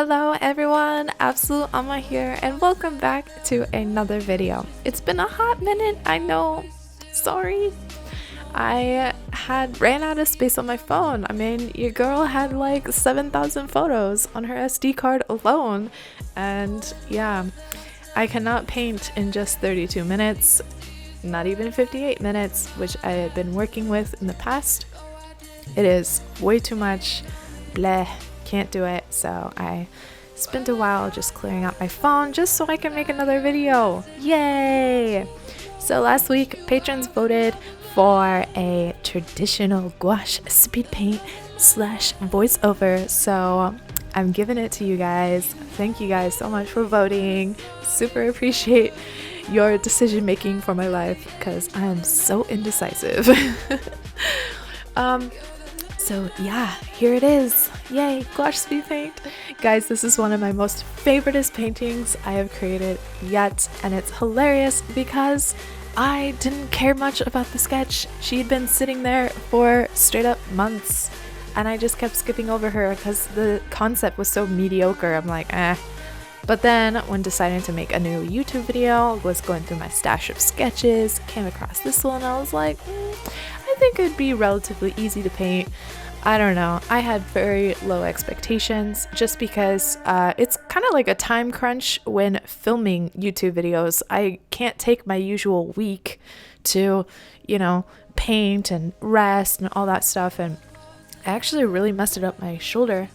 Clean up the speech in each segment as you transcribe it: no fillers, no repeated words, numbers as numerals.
Hello everyone, Absolute Alma here, and welcome back to another video. It's been a hot minute, I know, sorry. I had ran out of space on my phone. I mean, your girl had like 7,000 photos on her SD card alone, and yeah, I cannot paint in just 32 minutes, not even 58 minutes, which I had been working with in the past. It is way too much, bleh. Can't do it, so I spent a while just clearing out my phone just so I can make another video. Yay! So last week patrons voted for a traditional gouache speed paint slash voiceover, so I'm giving it to you guys. Thank you guys so much for voting. Super appreciate your decision making for my life because I'm so indecisive. So yeah, here it is. Yay, gouache speed paint. Guys, this is one of my most favoriteest paintings I have created yet, and it's hilarious because I didn't care much about the sketch. She'd been sitting there for straight up months, and I just kept skipping over her because the concept was so mediocre. I'm like, eh. But then when deciding to make a new YouTube video, was going through my stash of sketches, came across this one, and I was like, I think it'd be relatively easy to paint. I don't know, I had very low expectations just because it's kind of like a time crunch when filming YouTube videos. I can't take my usual week to, paint and rest and all that stuff, and I actually really messed up my shoulder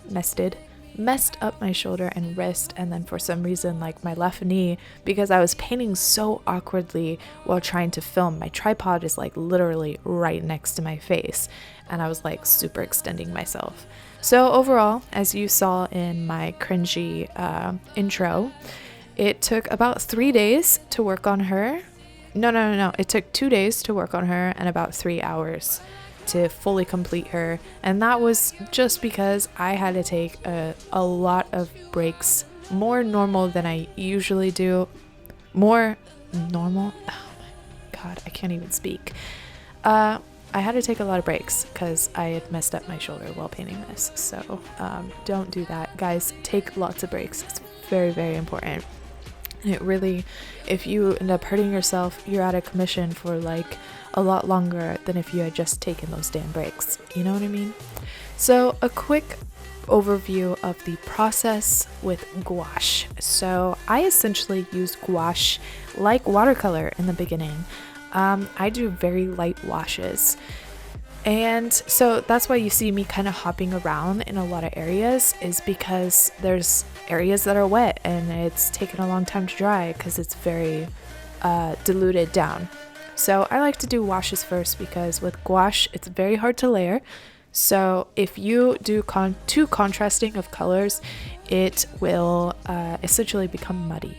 and wrist, and then for some reason like my left knee, because I was painting so awkwardly while trying to film. My tripod is like literally right next to my face, and I was like super extending myself. So overall, as you saw in my cringy intro, it took about 3 days to work on her. No, it took 2 days to work on her and about 3 hours to fully complete her, and that was just because I had to take a lot of breaks, more normal than I usually do. More normal? Oh my god, I can't even speak. I had to take a lot of breaks because I had messed up my shoulder while painting this, so don't do that, guys. Take lots of breaks. It's very, very important. And it really, if you end up hurting yourself, you're out of commission for like a lot longer than if you had just taken those damn breaks. You know what I mean? So a quick overview of the process with gouache. So I essentially use gouache like watercolor in the beginning. I do very light washes. And so that's why you see me kind of hopping around in a lot of areas, is because there's areas that are wet and it's taken a long time to dry because it's very diluted down. So I like to do washes first because with gouache, it's very hard to layer. So if you do too contrasting of colors, it will essentially become muddy.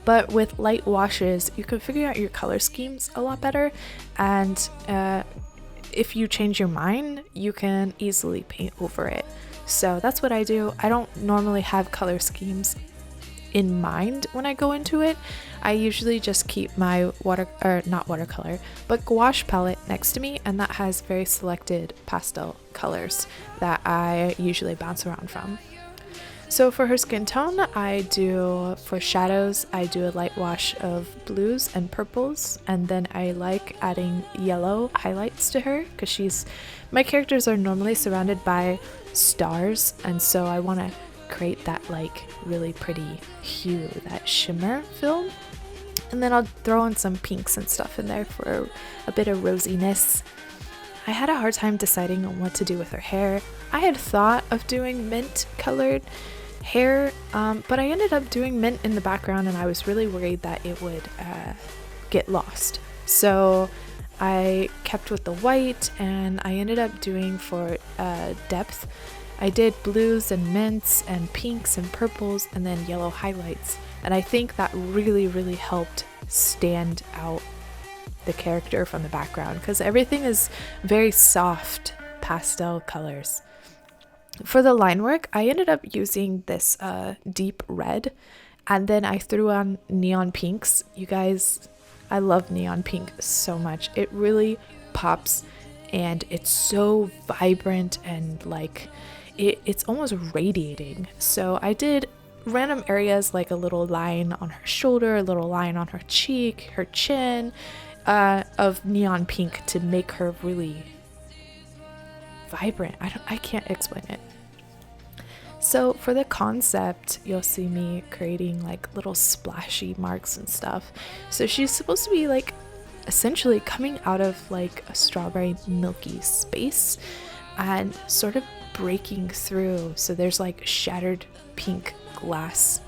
But with light washes, you can figure out your color schemes a lot better, and if you change your mind, you can easily paint over it. So that's what I do. I don't normally have color schemes in mind when I go into it. I usually just keep my not watercolor, but gouache palette next to me, and that has very selected pastel colors that I usually bounce around from. So for her skin tone, for shadows, I do a light wash of blues and purples, and then I like adding yellow highlights to her because my characters are normally surrounded by stars, and so I want to create that like really pretty hue, that shimmer film. And then I'll throw in some pinks and stuff in there for a bit of rosiness. I had a hard time deciding on what to do with her hair. I had thought of doing mint colored hair, but I ended up doing mint in the background, and I was really worried that it would get lost. So I kept with the white, and I ended up doing for depth, I did blues and mints and pinks and purples and then yellow highlights, and I think that really, really helped stand out the character from the background because everything is very soft pastel colors. For the line work, I ended up using this deep red, and then I threw on neon pinks. You guys, I love neon pink so much. It really pops, and it's so vibrant, and like it's almost radiating. So I did random areas like a little line on her shoulder, a little line on her cheek, her chin, of neon pink to make her really vibrant. I can't explain it. So for the concept, you'll see me creating like little splashy marks and stuff. So she's supposed to be like essentially coming out of like a strawberry milky space and sort of breaking through. So there's like shattered pink glass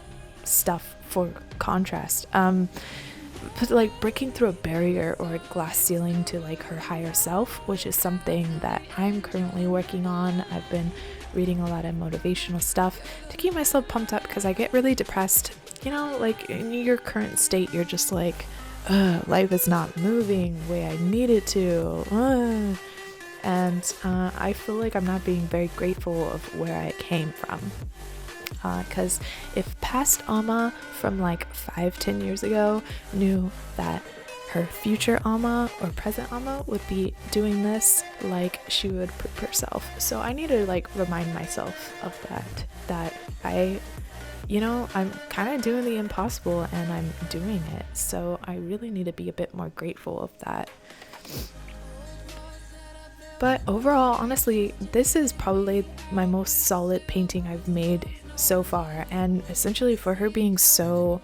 stuff for contrast. But like breaking through a barrier or a glass ceiling to like her higher self, which is something that I'm currently working on. I've been reading a lot of motivational stuff to keep myself pumped up because I get really depressed. You know, like in your current state, you're just like, life is not moving the way I need it to. And I feel like I'm not being very grateful of where I came from. Because if past Alma from like 5-10 years ago knew that her future Alma or present Alma would be doing this, like she would prep herself. So I need to like remind myself of that I'm kind of doing the impossible and I'm doing it. So I really need to be a bit more grateful of that. But overall, honestly, this is probably my most solid painting I've made so far, and essentially for her being so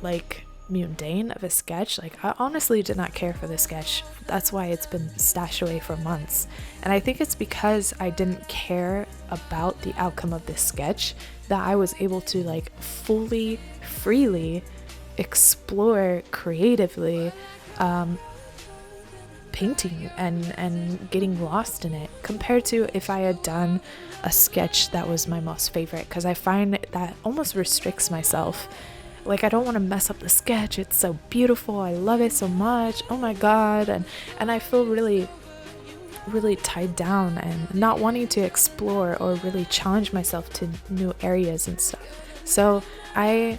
like mundane of a sketch, like I honestly did not care for the sketch. That's why it's been stashed away for months, and I think it's because I didn't care about the outcome of this sketch that I was able to like freely explore creatively painting and getting lost in it, compared to if I had done a sketch that was my most favorite, because I find that almost restricts myself. Like I don't want to mess up the sketch. It's so beautiful. I love it so much. Oh my god. And I feel really tied down and not wanting to explore or really challenge myself to new areas and stuff. So I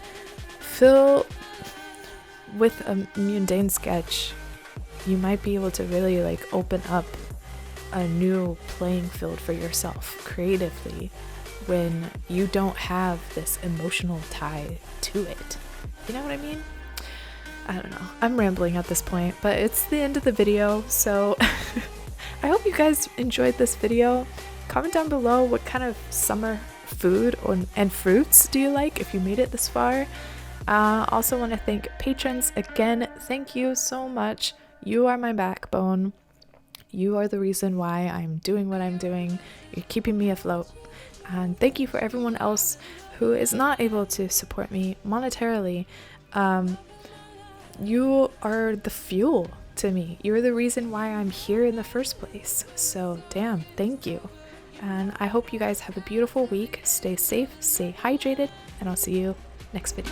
feel with a mundane sketch, you might be able to really like open up a new playing field for yourself creatively when you don't have this emotional tie to it. You know what I mean? I don't know. I'm rambling at this point, but it's the end of the video, so I hope you guys enjoyed this video. Comment down below what kind of summer food and fruits do you like if you made it this far. Also want to thank patrons again. Thank you so much. You are my backbone. You are the reason why I'm doing what I'm doing. You're keeping me afloat. And thank you for everyone else who is not able to support me monetarily. You are the fuel to me. You're the reason why I'm here in the first place. So damn, thank you. And I hope you guys have a beautiful week. Stay safe, stay hydrated, and I'll see you next video.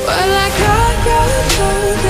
Well, I got